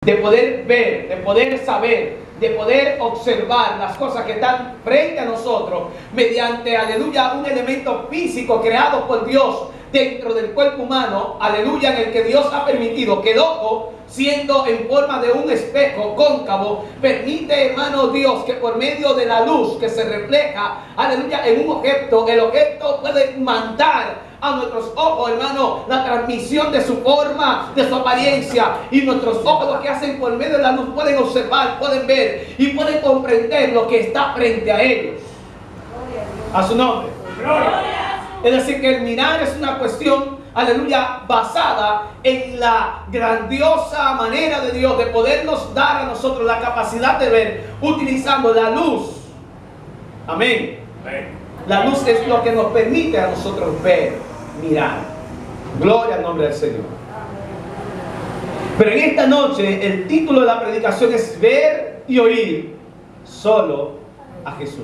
de poder ver, de poder saber, de poder observar las cosas que están frente a nosotros mediante, aleluya, un elemento físico creado por Dios dentro del cuerpo humano, aleluya, en el que Dios ha permitido que el ojo, siendo en forma de un espejo cóncavo, permite, hermano Dios, que por medio de la luz que se refleja, aleluya, en un objeto, el objeto puede mandar a nuestros ojos, hermano, la transmisión de su forma, de su apariencia, y nuestros ojos lo que hacen por medio de la luz pueden observar, pueden ver y pueden comprender lo que está frente a ellos. A su nombre. Es decir, que el mirar es una cuestión, aleluya, basada en la grandiosa manera de Dios de podernos dar a nosotros la capacidad de ver utilizando la luz. Amén. La luz es lo que nos permite a nosotros ver, mirar. Gloria al nombre del Señor. Pero en esta noche el título de la predicación es ver y oír solo a Jesús.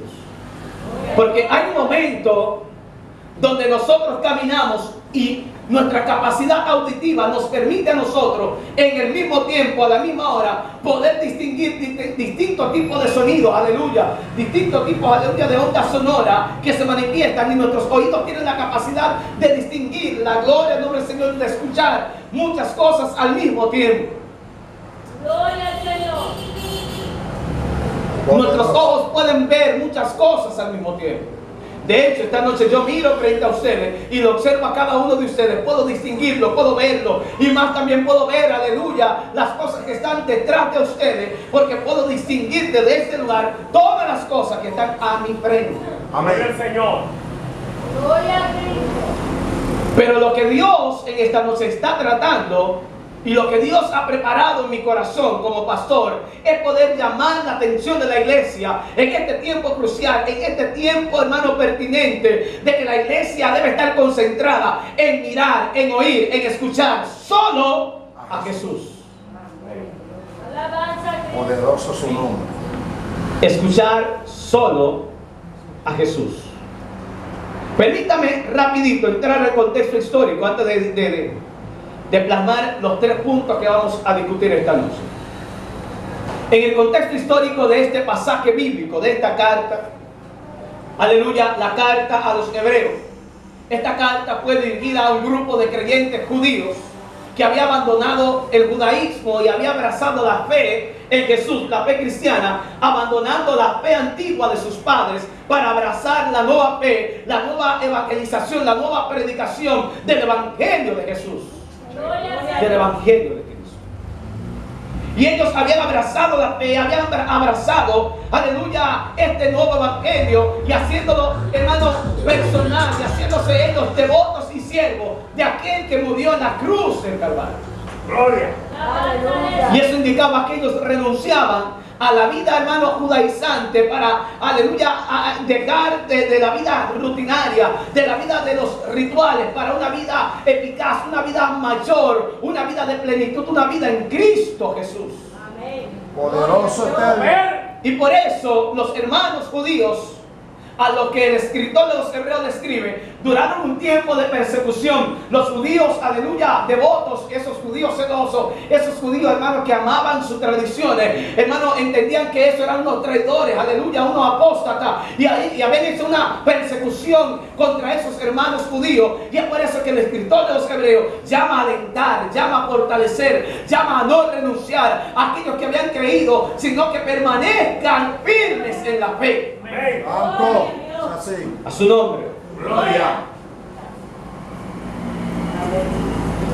Porque hay un momento donde nosotros caminamos y nuestra capacidad auditiva nos permite a nosotros en el mismo tiempo, a la misma hora, poder distinguir distintos tipos de sonidos, aleluya, distintos tipos, aleluya, de ondas sonoras que se manifiestan, y nuestros oídos tienen la capacidad de distinguir la gloria del nombre del Señor, de escuchar muchas cosas al mismo tiempo. Gloria al Señor. Nuestros ojos pueden ver muchas cosas al mismo tiempo. De hecho, esta noche yo miro frente a ustedes y lo observo a cada uno de ustedes. Puedo distinguirlo, puedo verlo. Y más también puedo ver, aleluya, las cosas que están detrás de ustedes. Porque puedo distinguir desde este lugar todas las cosas que están a mi frente. Amén, Señor. Gloria a Cristo. Pero lo que Dios en esta noche está tratando, y lo que Dios ha preparado en mi corazón como pastor, es poder llamar la atención de la iglesia en este tiempo crucial, en este tiempo, hermano, pertinente, de que la iglesia debe estar concentrada en mirar, en oír, en escuchar solo a Jesús. Alabanza a Cristo. Poderoso su nombre. Escuchar solo a Jesús. Permítame rapidito entrar al contexto histórico antes de plasmar los 3 puntos que vamos a discutir esta noche. En el contexto histórico de este pasaje bíblico, de esta carta, aleluya, la carta a los hebreos. Esta carta fue dirigida a un grupo de creyentes judíos que había abandonado el judaísmo y había abrazado la fe en Jesús, la fe cristiana, abandonando la fe antigua de sus padres para abrazar la nueva fe, la nueva evangelización, la nueva predicación del evangelio de Jesús. Del evangelio de Cristo. Y ellos habían abrazado la fe, habían abrazado, aleluya, este nuevo evangelio, y haciéndolo, hermano, personal, y haciéndose ellos devotos y siervos de aquel que murió en la cruz del Calvario. Gloria. Y eso indicaba que ellos renunciaban a la vida, hermano, judaizante para, aleluya, a dejar de la vida rutinaria, de la vida de los rituales, para una vida eficaz, una vida mayor, una vida de plenitud, una vida en Cristo Jesús. Amén. Poderoso eterno. Y por eso los hermanos judíos, a lo que el escritor de los hebreos le escribe, duraron un tiempo de persecución. Los judíos, aleluya, devotos, esos judíos celosos, esos judíos, hermanos, que amaban sus tradiciones, hermanos, entendían que eso eran unos traidores, aleluya, unos apóstatas, y habían hecho una persecución contra esos hermanos judíos. Y es por eso que el escritor de los hebreos llama a alentar, llama a fortalecer, llama a no renunciar a aquellos que habían creído, sino que permanezcan firmes en la fe. Santo. Así. A su nombre. Gloria.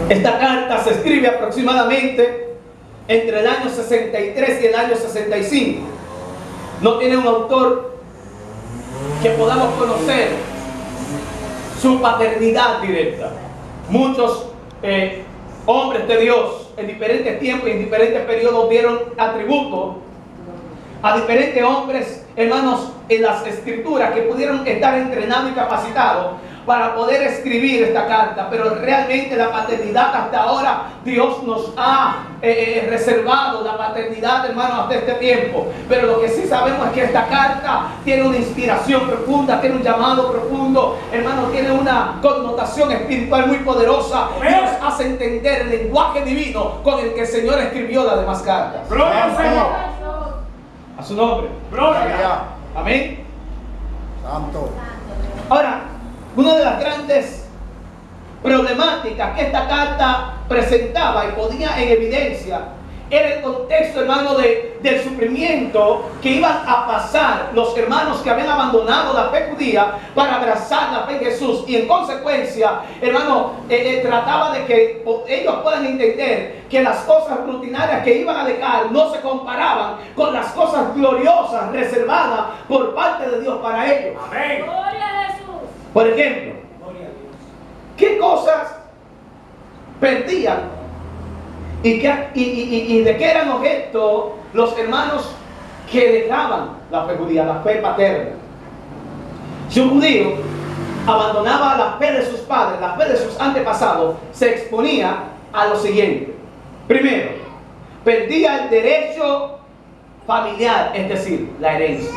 Esta carta se escribe aproximadamente entre el año 63 y el año 65. No tiene un autor que podamos conocer su paternidad directa. Muchos hombres de Dios en diferentes tiempos y en diferentes periodos dieron atributo a diferentes hombres, hermanos, en las escrituras, que pudieron estar entrenados y capacitados para poder escribir esta carta, pero realmente la paternidad hasta ahora Dios nos ha reservado la paternidad, hermano, hasta este tiempo. Pero lo que sí sabemos es que esta carta tiene una inspiración profunda, tiene un llamado profundo, hermano, tiene una connotación espiritual muy poderosa y nos hace entender el lenguaje divino con el que el Señor escribió las demás cartas. Gloria al Señor. A su nombre. Gloria. Amén. Santo. Ahora, una de las grandes problemáticas que esta carta presentaba y ponía en evidencia era el contexto, hermano, del sufrimiento que iban a pasar los hermanos que habían abandonado la fe judía para abrazar la fe en Jesús. Y en consecuencia, hermano, trataba de que ellos puedan entender que las cosas rutinarias que iban a dejar no se comparaban con las cosas gloriosas reservadas por parte de Dios para ellos. Amén. Gloria a Jesús. Por ejemplo, ¿qué cosas perdían y de qué eran objeto los hermanos que dejaban la fe judía, la fe paterna? Si un judío abandonaba la fe de sus padres, la fe de sus antepasados, se exponía a lo siguiente. Primero, perdía el derecho familiar, es decir, la herencia.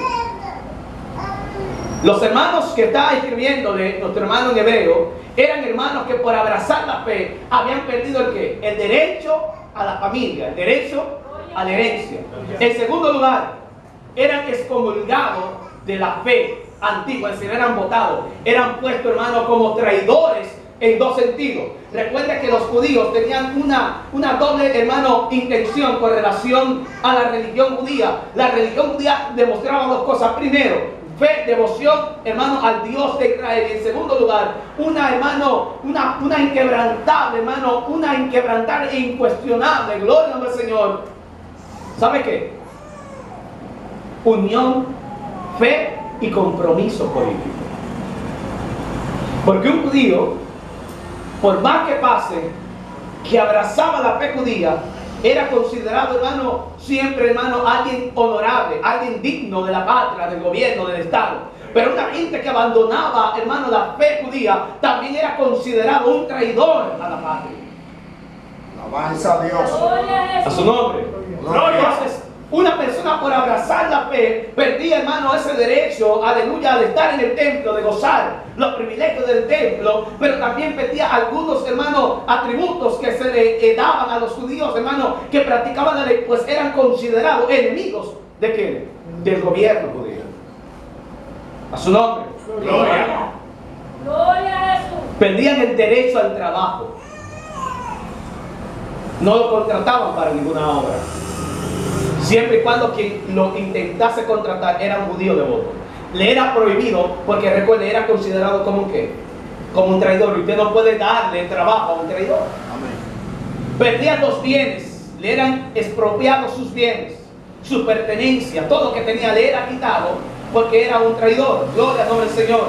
Los hermanos que está escribiéndole, nuestro hermano en hebreo, eran hermanos que por abrazar la fe habían perdido el ¿qué? El derecho a la familia, el derecho a la herencia. En segundo lugar, eran excomulgados de la fe antigua, es decir, eran votados, eran puestos, hermanos, como traidores en dos sentidos. Recuerda que los judíos tenían una doble, hermano, intención con relación a la religión judía. La religión judía demostraba dos cosas. Primero, fe, devoción, hermano, al Dios de Israel. Y en segundo lugar, una inquebrantable, hermano, una inquebrantable e incuestionable, gloria al Señor. ¿Sabe qué? Unión, fe y compromiso político. Porque un judío, por más que pase, que abrazaba la fe judía, era considerado, hermano, siempre, hermano, alguien honorable, alguien digno de la patria, del gobierno, del Estado. Pero una gente que abandonaba, hermano, la fe judía, también era considerado un traidor a la patria. Alabanza a Dios. Gloria a A Jesús. su nombre. Gloria. Entonces, una persona por abrazar la fe perdía, hermano, ese derecho, aleluya, de estar en el templo, de gozar los privilegios del templo, pero también perdía algunos, hermanos, atributos que se le daban a los judíos, hermanos, que practicaban la ley, pues eran considerados enemigos de ¿qué? Del gobierno judío. A su nombre. Gloria. Gloria a Jesús. Perdían el derecho al trabajo. No lo contrataban para ninguna obra. Siempre y cuando quien lo intentase contratar era un judío devoto. Le era prohibido, porque recuerde, era considerado como un ¿qué? Como un traidor. Y usted no puede darle el trabajo a un traidor. Amén. Perdían los bienes, le eran expropiados sus bienes, su pertenencia, todo lo que tenía le era quitado, porque era un traidor. Gloria al nombre del Señor.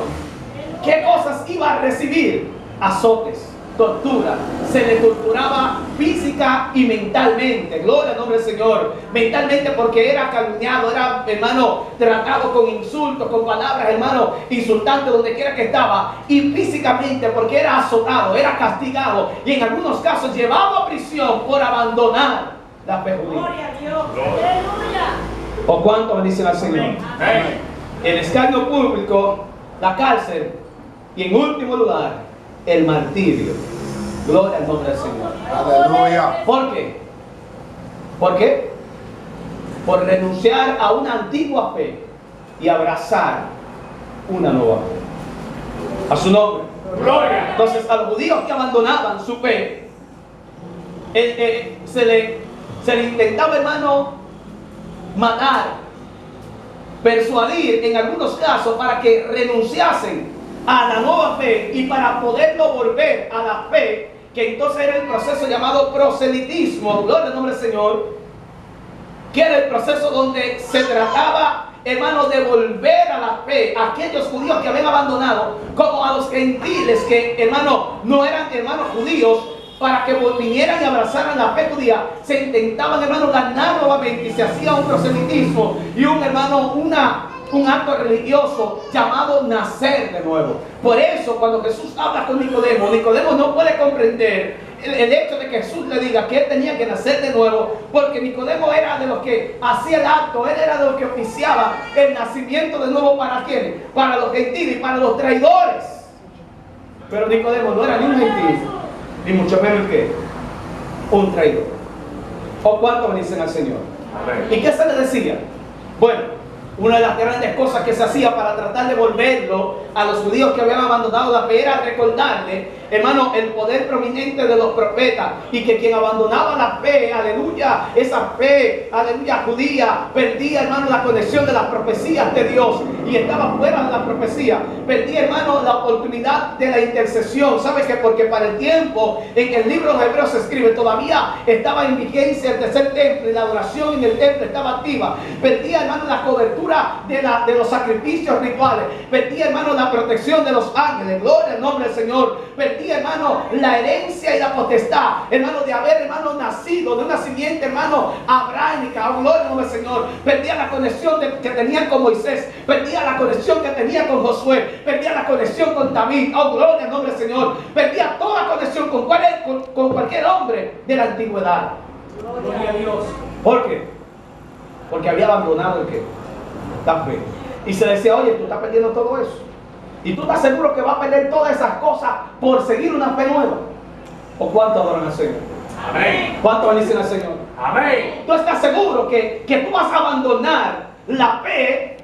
¿Qué cosas iba a recibir? Azotes, tortura, se le torturaba física y mentalmente, gloria al nombre del Señor, mentalmente porque era calumniado, era, hermano, tratado con insultos, con palabras, hermano, insultantes donde quiera que estaba, y físicamente porque era azotado, era castigado, y en algunos casos llevado a prisión por abandonar la fe judía. Gloria a Dios. Aleluya. ¿O cuánto bendicen al Señor? Amén. El escarnio público, la cárcel, y en último lugar, el martirio. Gloria al nombre del Señor. Aleluya. ¿Por qué? ¿Por qué? Por renunciar a una antigua fe y abrazar una nueva fe. A su nombre. Gloria. Entonces, a los judíos que abandonaban su fe, se le intentaba, hermano, matar, persuadir en algunos casos para que renunciasen a la nueva fe y para poderlo volver a la fe, que entonces era el proceso llamado proselitismo, gloria al nombre del Señor, que era el proceso donde se trataba, hermano, de volver a la fe a aquellos judíos que habían abandonado, como a los gentiles que, hermano, no eran hermanos judíos, para que vinieran y abrazaran la fe judía. Se intentaban, hermano, ganar nuevamente y se hacía un proselitismo y un, hermano, una un acto religioso llamado nacer de nuevo. Por eso cuando Jesús habla con Nicodemo, Nicodemo no puede comprender el hecho de que Jesús le diga que él tenía que nacer de nuevo, porque Nicodemo era de los que hacía el acto, él era de los que oficiaba el nacimiento de nuevo. ¿Para quiénes? Para los gentiles y para los traidores. Pero Nicodemo no era ni un gentil, ni mucho menos que un traidor. ¿O cuánto dicen al Señor? Amén. ¿Y qué se le decía? Bueno, una de las grandes cosas que se hacía para tratar de volverlo a los judíos que habían abandonado la fe era recordarle, hermano, el poder prominente de los profetas, y que quien abandonaba la fe, aleluya, esa fe, aleluya, judía, perdía, hermano, la conexión de las profecías de Dios y estaba fuera de la profecía. Perdía, hermano, la oportunidad de la intercesión. ¿Sabe qué? Porque para el tiempo en que el libro de Hebreos se escribe, todavía estaba en vigencia el tercer templo y la adoración en el templo estaba activa. Perdía, hermano, la cobertura de los sacrificios rituales. Perdía, hermano, la protección de los ángeles. Gloria al nombre del Señor. Perdía, hermano, la herencia y la potestad, hermano, de haber, hermano, nacido de una simiente, hermano, abrahámica. Oh, gloria al nombre del Señor. Perdía la conexión que tenía con Moisés. Perdía la conexión que tenía con Josué. Perdía la conexión con David. Oh, gloria al nombre del Señor. Perdía toda conexión con cualquier hombre de la antigüedad. Gloria a Dios. ¿Por qué? Porque había abandonado el qué? La fe. Y se decía, oye, tú estás perdiendo todo eso. Y tú estás seguro que vas a perder todas esas cosas por seguir una fe nueva. ¿O cuánto adoran al Señor? Amén. ¿Cuánto bendicen al Señor? Amén. Tú estás seguro que tú vas a abandonar la fe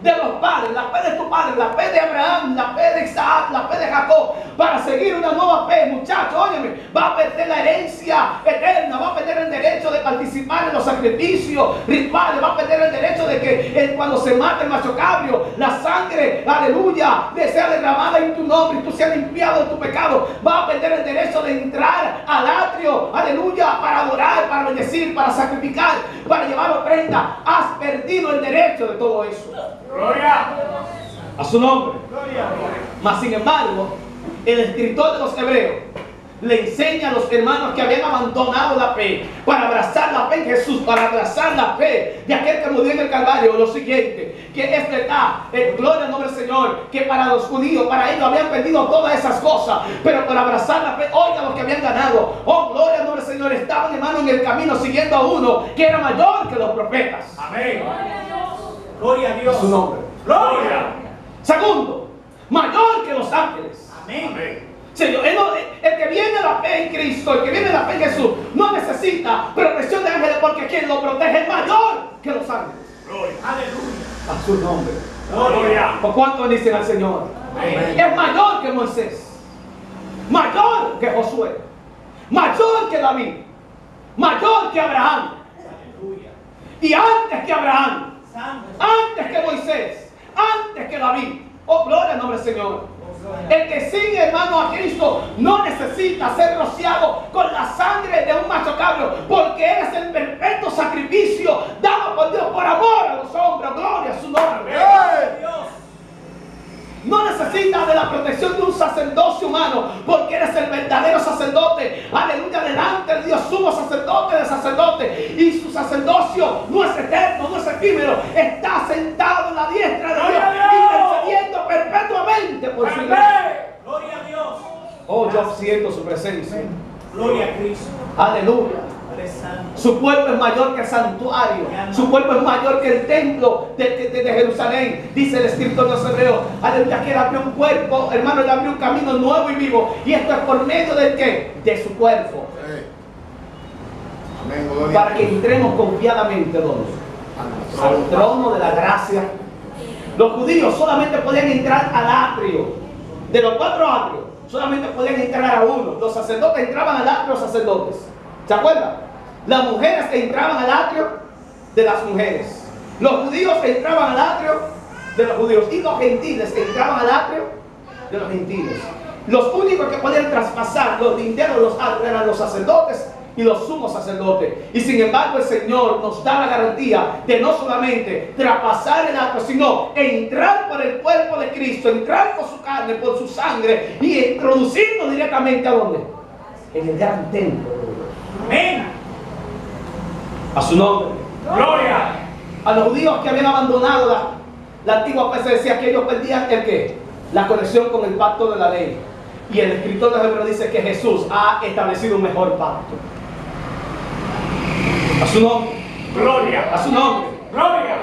de los padres, la fe de tu padre, la fe de Abraham, la fe de Isaac, la fe de Jacob, para seguir una nueva fe. Muchachos, óyeme, va a perder la herencia eterna, va a perder el derecho de participar en los sacrificios rituales, va a perder el derecho de que cuando se mate el macho cabrio, la sangre, aleluya, sea derramada en tu nombre y tú seas limpiado de tu pecado. Va a perder el derecho de entrar al atrio, aleluya, para adorar, para bendecir, para sacrificar, para llevar ofrenda. Has perdido el derecho de todo eso. Gloria. A su nombre. Mas sin embargo, el escritor de los Hebreos le enseña a los hermanos que habían abandonado la fe para abrazar la fe en Jesús, para abrazar la fe de aquel que murió en el Calvario, lo siguiente, que es verdad, gloria al nombre del Señor, que para los judíos, para ellos habían perdido todas esas cosas, pero por abrazar la fe, oiga lo que habían ganado. Oh, gloria al nombre del Señor, estaban, hermano, en el camino siguiendo a uno que era mayor que los profetas. Amén. Gloria a Dios. A su nombre. Gloria. Segundo, mayor que los ángeles. Amén. Señor, el que viene a la fe en Cristo, el que viene a la fe en Jesús, no necesita protección de ángeles, porque quien lo protege es mayor que los ángeles. Gloria. Aleluya. A su nombre. Gloria. ¿Por cuánto dicen al Señor? Amén. Es mayor que Moisés, mayor que Josué, mayor que David, mayor que Abraham. Aleluya. Y antes que Abraham, Santo. antes que Moisés, antes que David. Oh, gloria al nombre del Señor. El que sigue, hermano, a Cristo no necesita ser rociado con la sangre de un macho cabrio, porque Él es el perfecto sacrificio dado por Dios por amor a los hombres. Gloria a su nombre. Dios. No necesitas de la protección de un sacerdocio humano, porque eres el verdadero sacerdote. Aleluya, delante de Dios, sumo sacerdote de sacerdote. Y su sacerdocio no es eterno, no es efímero. Está sentado en la diestra de Dios, intercediendo perpetuamente por su iglesia. Gloria a Dios. Oh, yo siento su presencia. Gloria a Cristo. Aleluya. Padre Santo. Su cuerpo es mayor que el santuario. Su cuerpo es mayor que el templo de Jerusalén. Dice el escritor de los Hebreos. Aleluya, que Él abrió un cuerpo, hermano, Él abrió un camino nuevo y vivo. Y esto es por medio del ¿qué? De su cuerpo. Amén. Gloria. Para que entremos confiadamente, ¿dónde? Al trono de la gracia. Los judíos solamente podían entrar al atrio. De los 4 atrios, solamente podían entrar a uno. Los sacerdotes entraban al atrio, los sacerdotes. ¿Se acuerdan? Las mujeres que entraban al atrio, de las mujeres. Los judíos que entraban al atrio, de los judíos. Y los gentiles que entraban al atrio, de los gentiles. Los únicos que podían traspasar los linderos de los atrios eran los sacerdotes y los sumos sacerdotes. Y sin embargo el Señor nos da la garantía de no solamente traspasar el atrio, sino entrar por el cuerpo de Cristo, entrar por su carne, por su sangre y introducirnos directamente ¿a dónde? En el gran templo. Amén. A su nombre. Gloria. A los judíos que habían abandonado La antigua pues decía que ellos perdían el qué, la conexión con el pacto de la ley. Y el escritor de Hebreos dice que Jesús ha establecido un mejor pacto. A su nombre. Gloria. A su nombre. Gloria.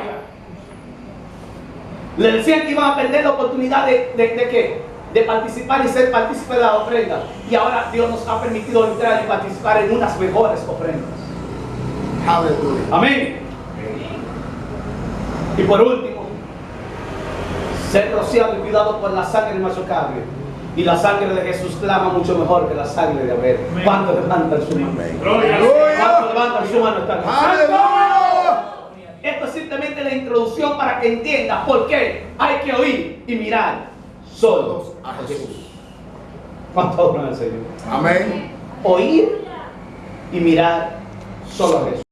Le decían que iban a perder la oportunidad de qué, de participar y ser partícipe de la ofrenda. Y ahora Dios nos ha permitido entrar y participar en unas mejores ofrendas. Aleluya. Amén. Y por último, ser rociado y cuidado por la sangre del macho cabrio. Y la sangre de Jesús clama mucho mejor que la sangre de Abel. Amén. ¿Cuánto levantan su mano? Gloria. ¿Cuánto levantan su mano? Esta noche? Aleluya. Esto es simplemente la introducción para que entiendas por qué hay que oír y mirar solos A Jesús. ¿Cuánto adoran al Señor? Amén. Oír y mirar solo a Jesús.